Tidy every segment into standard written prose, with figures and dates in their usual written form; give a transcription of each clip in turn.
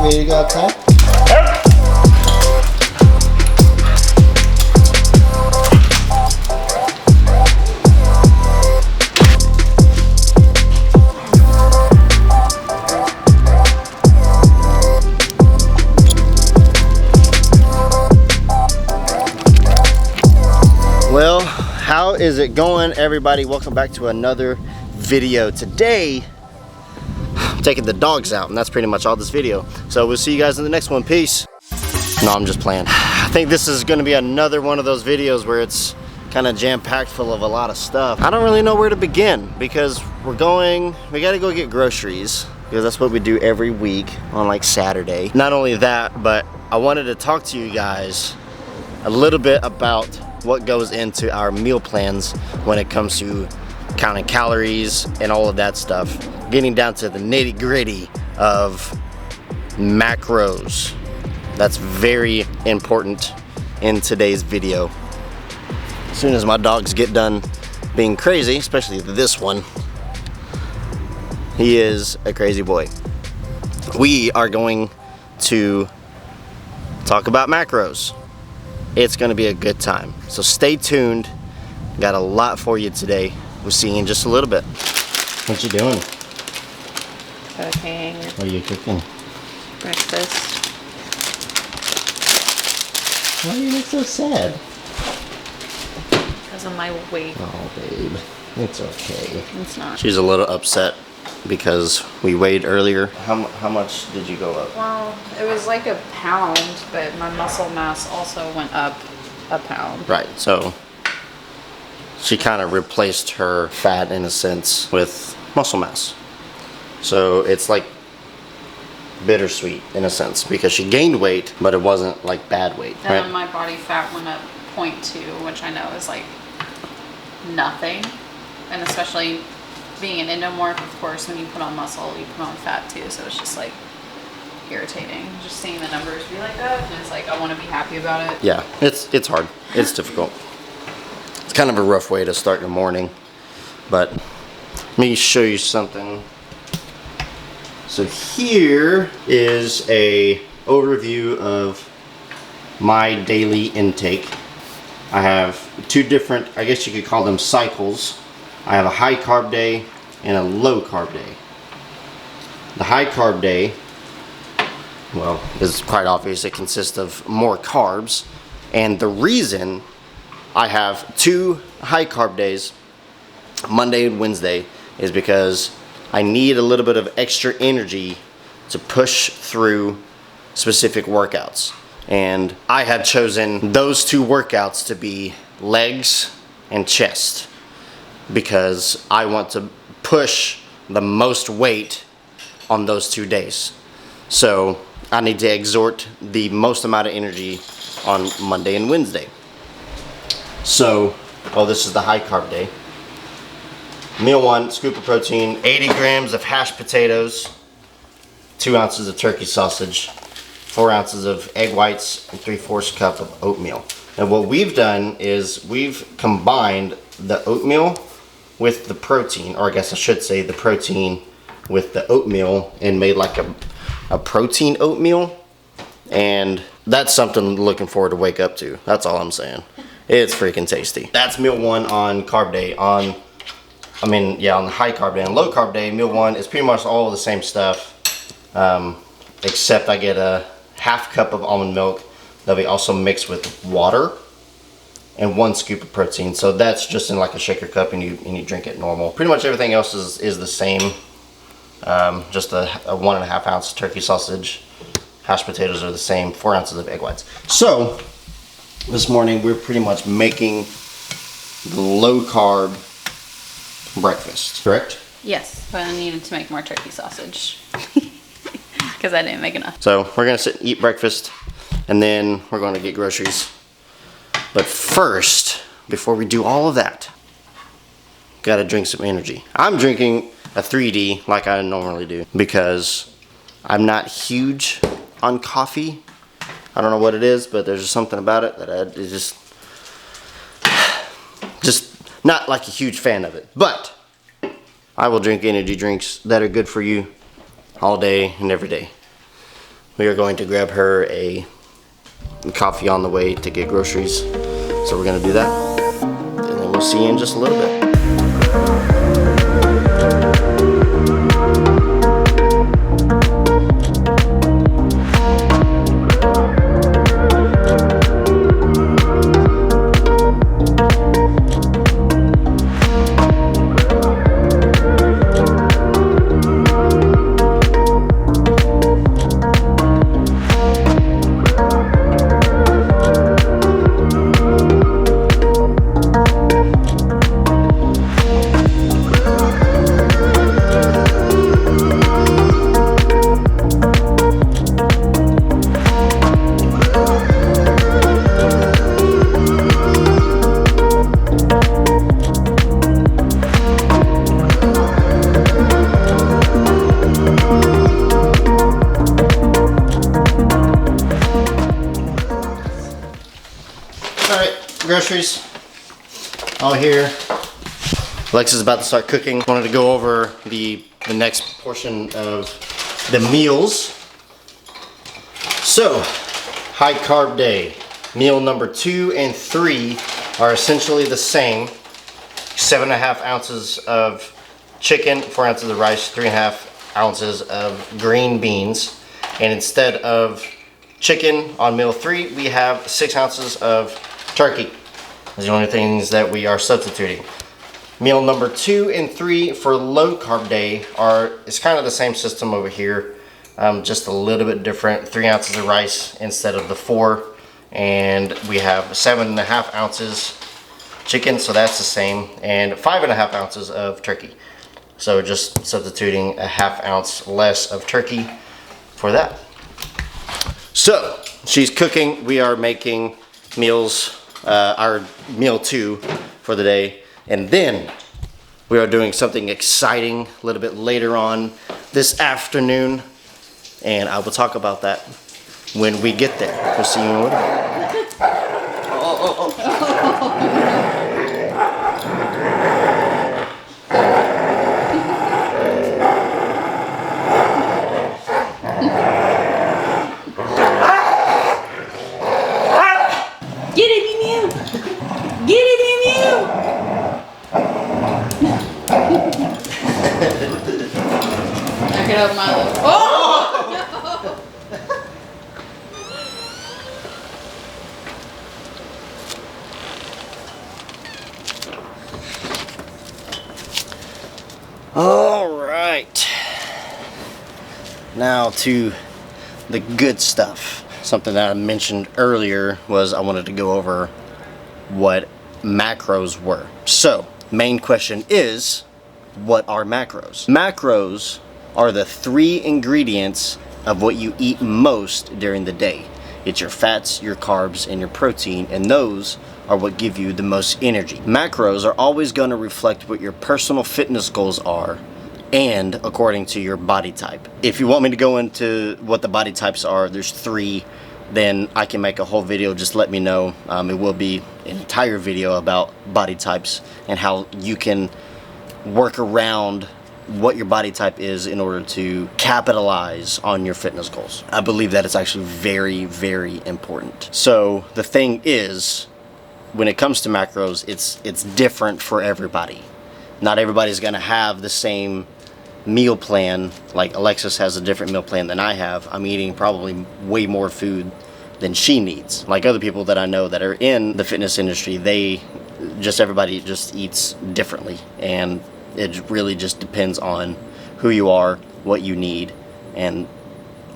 ready to go outside? Well, how is it going, everybody? Welcome back to another video. Today, I'm taking the dogs out, and that's pretty much all this video. So we'll see you guys in the next one. Peace. No, I'm just playing. I think this is going to be another one of those videos where it's kind of jam-packed full of a lot of stuff. I don't really know where to begin because we got to go get groceries because that's what we do every week on like Saturday. Not only that, but I wanted to talk to you guys a little bit about what goes into our meal plans when it comes to counting calories and all of that stuff. Getting down to the nitty-gritty of macros. That's very important in today's video. As soon as my dogs get done being crazy, especially this one, he is a crazy boy. We are going to talk about macros. It's gonna be a good time. So stay tuned. Got a lot for you today. We'll see you in just a little bit. What you doing? Cooking. What are you cooking? Breakfast. Why do you look so sad? Because of my weight. Oh, babe. It's okay. It's not. She's a little upset because we weighed earlier. How much did you go up? Well, it was like a pound, but my muscle mass also went up a pound. Right, so she kind of replaced her fat in a sense with muscle mass. So it's like bittersweet in a sense because she gained weight, but it wasn't like bad weight. Then Right? my body fat went up 0.2, which I know is like nothing. And especially being an endomorph, of course, when you put on muscle, you put on fat too. So it's just like irritating just seeing the numbers be like that. And it's like I want to be happy about it. Yeah, it's hard. It's difficult. It's kind of a rough way to start your morning, but let me show you something. So here is a overview of my daily intake. I have two different, I guess you could call them cycles. I have a high carb day and a low carb day. The high carb day, well, is quite obvious. It consists of more carbs. And the reason I have two high carb days, Monday and Wednesday, is because I need a little bit of extra energy to push through specific workouts. And I had chosen those two workouts to be legs and chest because I want to push the most weight on those 2 days. So I need to exert the most amount of energy on Monday and Wednesday. So, this is the high carb day. Meal one, scoop of protein, 80 grams of hashed potatoes, 2 ounces of turkey sausage, 4 ounces of egg whites, and 3/4 cup of oatmeal. And what we've done is we've combined the oatmeal with the protein, or I guess I should say the protein with the oatmeal, and made like a protein oatmeal. And that's something looking forward to wake up to. That's all I'm saying. It's freaking tasty. That's meal one on carb day. On the high carb day. On low carb day, meal one is pretty much all the same stuff, except I get a half cup of almond milk that we also mix with water and 1 scoop of protein. So that's just in like a shaker cup, and you drink it normal. Pretty much everything else is the same. Just a 1.5 ounce turkey sausage. Hashed potatoes are the same. 4 ounces of egg whites. So this morning we're pretty much making the low carb breakfast, correct? Yes, but I needed to make more turkey sausage because I didn't make enough. So we're gonna sit and eat breakfast, and then we're gonna get groceries. But first, before we do all of that, gotta drink some energy. I'm drinking a 3D like I normally do because I'm not huge on coffee. I don't know what it is, but there's just something about it that it's just not like a huge fan of it. But I will drink energy drinks that are good for you all day and every day. we are going to grab her a coffee on the way to get groceries. So we're gonna do that, and then we'll see you in just a little bit. Groceries all here. Alexa's about to start cooking. Wanted to go over the next portion of the meals. So, high carb day. Meal number 2 and 3 are essentially the same. 7.5 ounces of chicken, 4 ounces of rice, 3.5 ounces of green beans. And instead of chicken on meal 3, we have 6 ounces of turkey. Those are the only things that we are substituting. Meal number 2 and 3 for low carb day it's kind of the same system over here, just a little bit different. 3 ounces of rice instead of the 4, and we have 7.5 ounces chicken, so that's the same, and 5.5 ounces of turkey. So just substituting a ½ ounce less of turkey for that. So she's cooking. We are making meals. Our meal 2 for the day, and then we are doing something exciting a little bit later on this afternoon, and I will talk about that when we get there. We'll see you in a little bit. Get up my lip. Oh! All right. Now to the good stuff. Something that I mentioned earlier was I wanted to go over what macros were. So, main question is, what are macros? Macros are the 3 ingredients of what you eat most during the day. It's your fats, your carbs, and your protein, and those are what give you the most energy. Macros are always going to reflect what your personal fitness goals are and according to your body type. If you want me to go into what the body types are, there's 3, then I can make a whole video. Just let me know. It will be an entire video about body types and how you can work around what your body type is in order to capitalize on your fitness goals. I believe that it's actually very, very important. So the thing is, when it comes to macros, it's different for everybody. Not everybody's gonna have the same meal plan. Like Alexis has a different meal plan than I have. I'm eating probably way more food than she needs. Like other people that I know that are in the fitness industry, everybody just eats differently, and it really just depends on who you are, what you need, and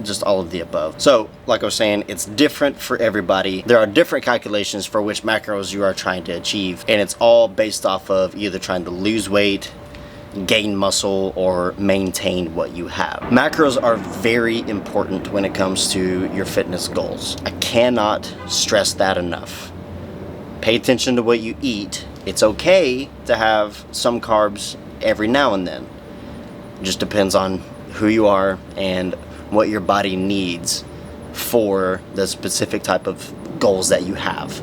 just all of the above. So, like I was saying, it's different for everybody. There are different calculations for which macros you are trying to achieve, and it's all based off of either trying to lose weight, gain muscle, or maintain what you have. Macros are very important when it comes to your fitness goals. I cannot stress that enough. Pay attention to what you eat. It's okay to have some carbs every now and then. It just depends on who you are and what your body needs for the specific type of goals that you have.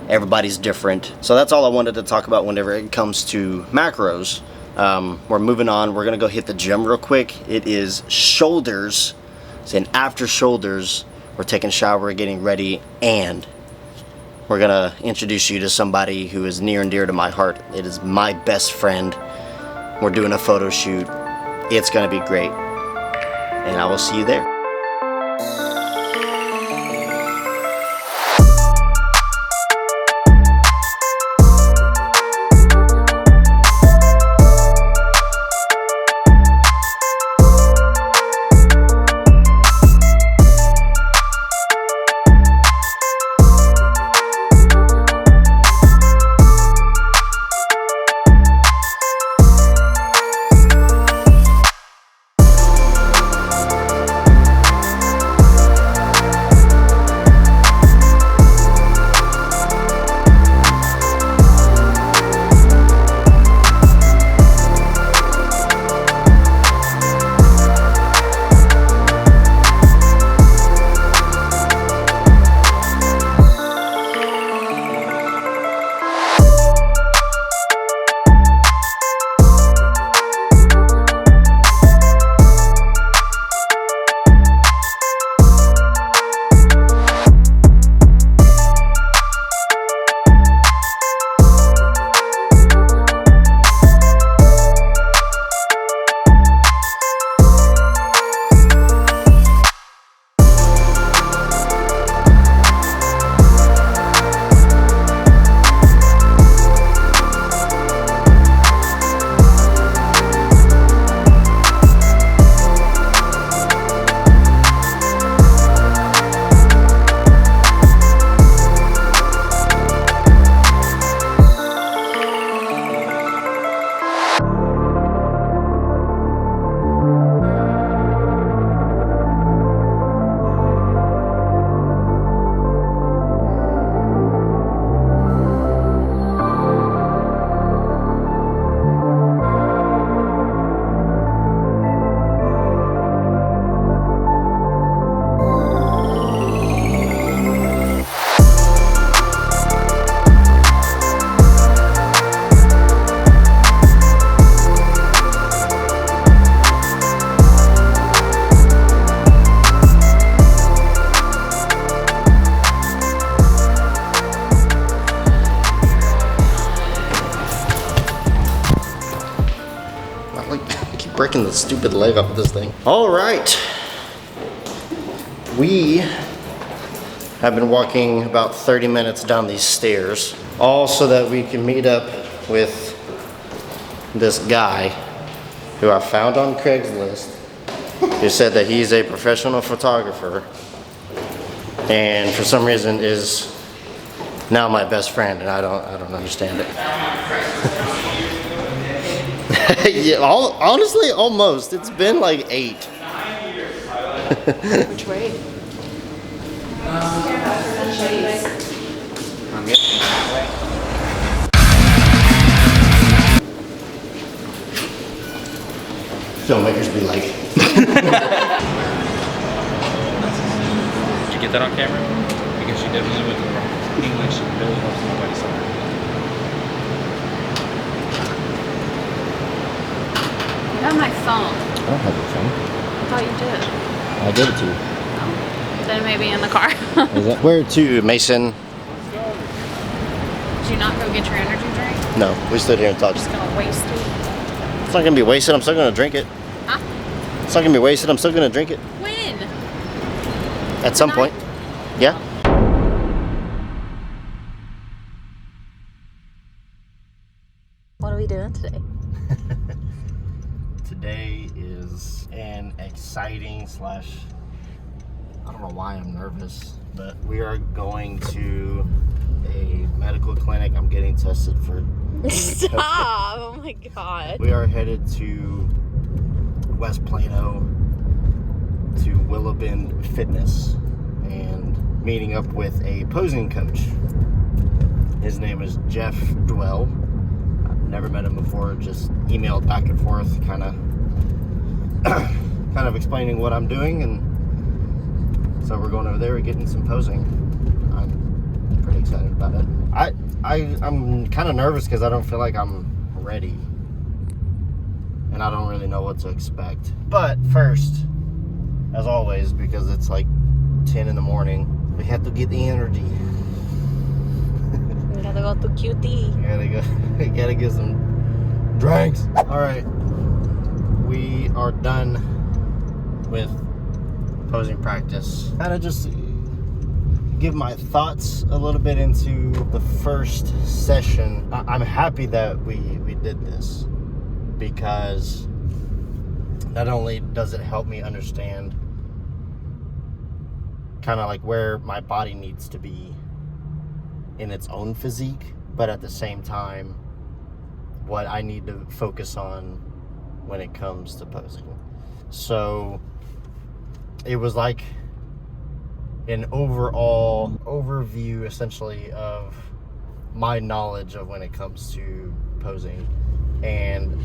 Everybody's different. So that's all I wanted to talk about whenever it comes to macros. We're moving on. We're gonna go hit the gym real quick. It is shoulders Then after shoulders, we're taking a shower, getting ready, and we're gonna introduce you to somebody who is near and dear to my heart. It is my best friend. We're doing a photo shoot. It's gonna be great. And I will see you there. Breaking the stupid leg off of this thing. All right. We have been walking about 30 minutes down these stairs, all so that we can meet up with this guy who I found on Craigslist, who said that he's a professional photographer and for some reason is now my best friend, and I don't understand it. Yeah, honestly, almost. It's been like 8. Which way? I'm getting that way. Filmmakers be like. Did you get that on camera? Because she definitely went to the English and really helps nobody somewhere. You have my phone. I don't have your phone. I thought you did. I gave it to you. Oh. Then maybe in the car. Is that where to, Mason? Did you not go get your energy drink? No, we stood here and talked. Just gonna waste it. It's not gonna be wasted. I'm still gonna drink it. Huh? It's not gonna be wasted. I'm still gonna drink it When? at some point. Yeah. What are we doing today? Today is an exciting slash, I don't know why I'm nervous, but we are going to a medical clinic. I'm getting tested for Stop! Oh my god. We are headed to West Plano to Willow Bend Fitness and meeting up with a posing coach. His name is Jeff Dwell. I've never met him before, just emailed back and forth, kind of explaining what I'm doing, and so we're going over there and getting some posing. I'm pretty excited about it. I'm kind of nervous because I don't feel like I'm ready, and I don't really know what to expect. But first, as always, because it's like 10 in the morning. We have to get the energy. We gotta go to QT. We gotta get some drinks. All right, we are done with posing practice. Kind of just give my thoughts a little bit into the first session. I'm happy that we did this, because not only does it help me understand kind of like where my body needs to be in its own physique, but at the same time what I need to focus on when it comes to posing. So it was like an overall overview essentially of my knowledge of when it comes to posing. And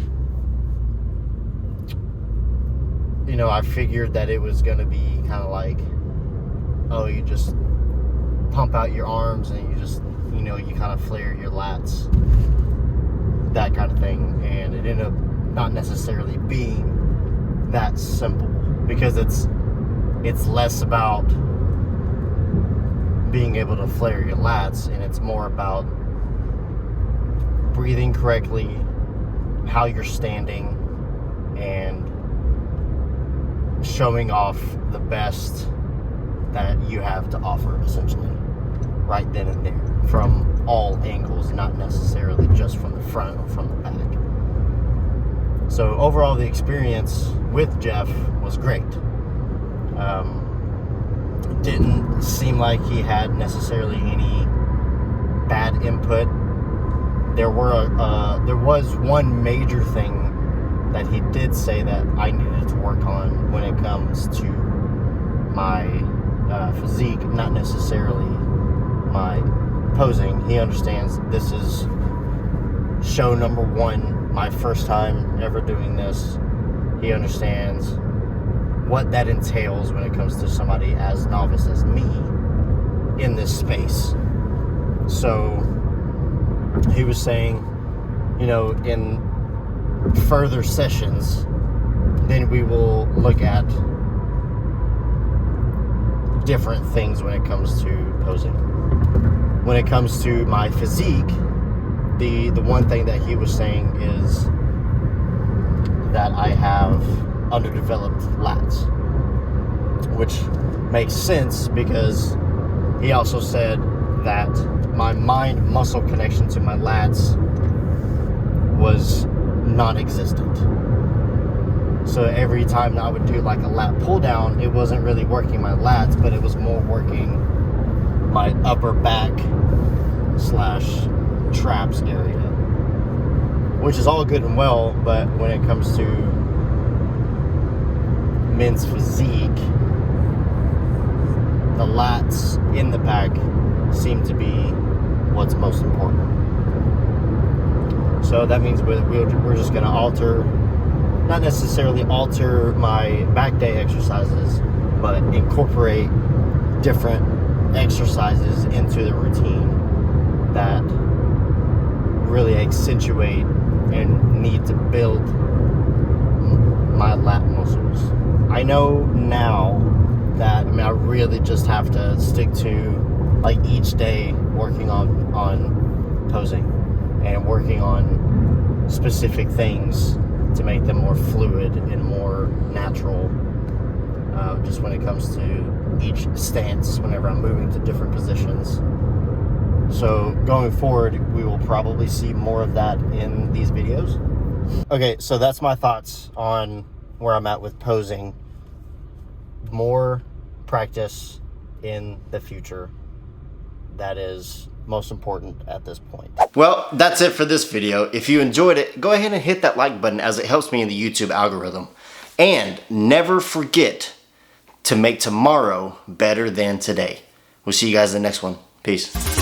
you know, I figured that it was going to be kind of like, oh, you just pump out your arms and you just, you know, you kind of flare your lats, that kind of thing. And it ended up not necessarily being that simple, because it's less about being able to flare your lats, and it's more about breathing correctly, how you're standing, and showing off the best that you have to offer, essentially, right then and there, from all angles, not necessarily just from the front or from the back. So overall, the experience with Jeff was great. Didn't seem like he had necessarily any bad input. There was one major thing that he did say that I needed to work on when it comes to my physique, not necessarily my posing. He understands this is show number 1, my first time ever doing this. He understands what that entails when it comes to somebody as novice as me in this space. So he was saying, you know, in further sessions, then we will look at different things when it comes to posing. When it comes to my physique, the one thing that he was saying is that I have underdeveloped lats, which makes sense, because he also said that my mind muscle connection to my lats was non-existent. So every time I would do like a lat pull down, it wasn't really working my lats, but it was more working my upper back / traps area, which is all good and well, but when it comes to men's physique, the lats in the back seem to be what's most important. So that means we're just going to alter, not necessarily alter my back day exercises, but incorporate different exercises into the routine that really accentuate and need to build my lat muscles. I know now that, I really just have to stick to like each day working on posing and working on specific things to make them more fluid and more natural, just when it comes to each stance whenever I'm moving to different positions. So going forward, we will probably see more of that in these videos. Okay, so that's my thoughts on where I'm at with posing. More practice in the future. That is most important at this point. Well, that's it for this video. If you enjoyed it, go ahead and hit that like button, as it helps me in the YouTube algorithm. And never forget to make tomorrow better than today. We'll see you guys in the next one. Peace.